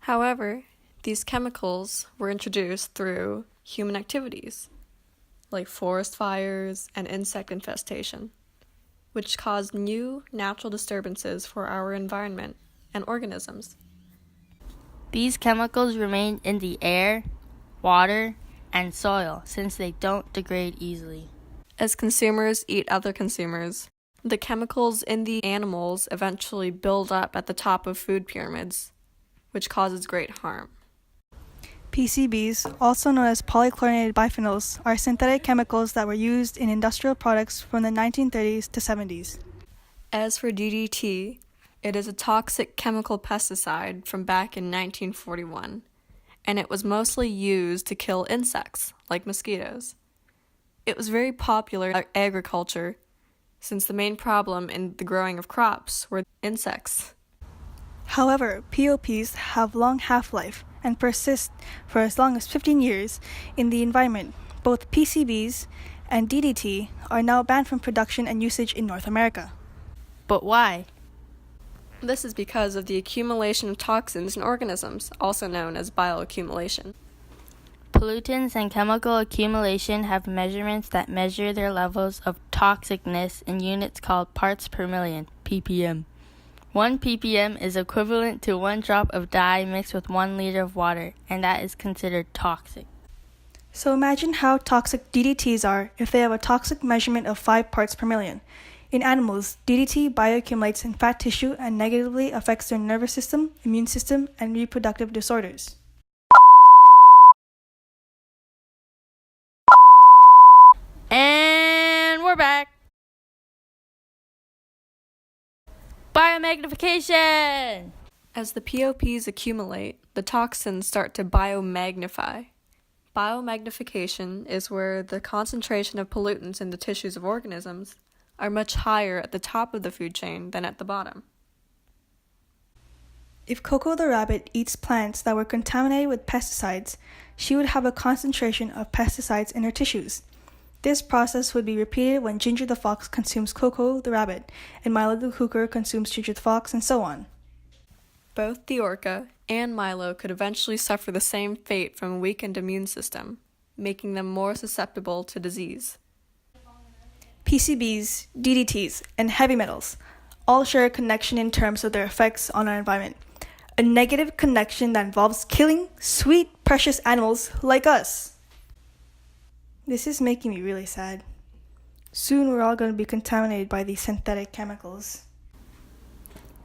However, these chemicals were introduced through human activities, like forest fires and insect infestation, which caused new natural disturbances for our environment and organisms. These chemicals remain in the air, water, and soil since they don't degrade easily. As consumers eat other consumers, the chemicals in the animals eventually build up at the top of food pyramids, which causes great harm. PCBs, also known as polychlorinated biphenyls, are synthetic chemicals that were used in industrial products from the 1930s to 70s. As for DDT, it is a toxic chemical pesticide from back in 1941, and it was mostly used to kill insects, like mosquitoes. It was very popular in agriculture, since the main problem in the growing of crops were insects. However, POPs have long half-life and persist for as long as 15 years in the environment. Both PCBs and DDT are now banned from production and usage in North America. But why? This is because of the accumulation of toxins in organisms, also known as bioaccumulation. Pollutants and chemical accumulation have measurements that measure their levels of toxicness in units called parts per million, ppm. 1 ppm is equivalent to 1 drop of dye mixed with 1 liter of water, and that is considered toxic. So imagine how toxic DDTs are if they have a toxic measurement of 5 parts per million. In animals, DDT bioaccumulates in fat tissue and negatively affects their nervous system, immune system, and reproductive disorders. And we're back. Biomagnification! As the POPs accumulate, the toxins start to biomagnify. Biomagnification is where the concentration of pollutants in the tissues of organisms are much higher at the top of the food chain than at the bottom. If Coco the rabbit eats plants that were contaminated with pesticides, she would have a concentration of pesticides in her tissues. This process would be repeated when Ginger the fox consumes Coco the rabbit, and Milo the cougar consumes Ginger the fox, and so on. Both the orca and Milo could eventually suffer the same fate from a weakened immune system, making them more susceptible to disease. PCBs, DDTs, and heavy metals all share a connection in terms of their effects on our environment. A negative connection that involves killing sweet, precious animals like us. This is making me really sad. Soon we're all going to be contaminated by these synthetic chemicals.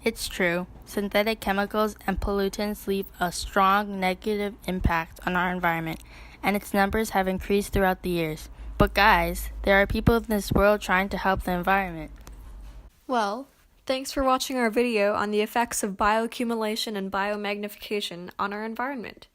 It's true. Synthetic chemicals and pollutants leave a strong negative impact on our environment, and its numbers have increased throughout the years. But guys, there are people in this world trying to help the environment. Well, thanks for watching our video on the effects of bioaccumulation and biomagnification on our environment.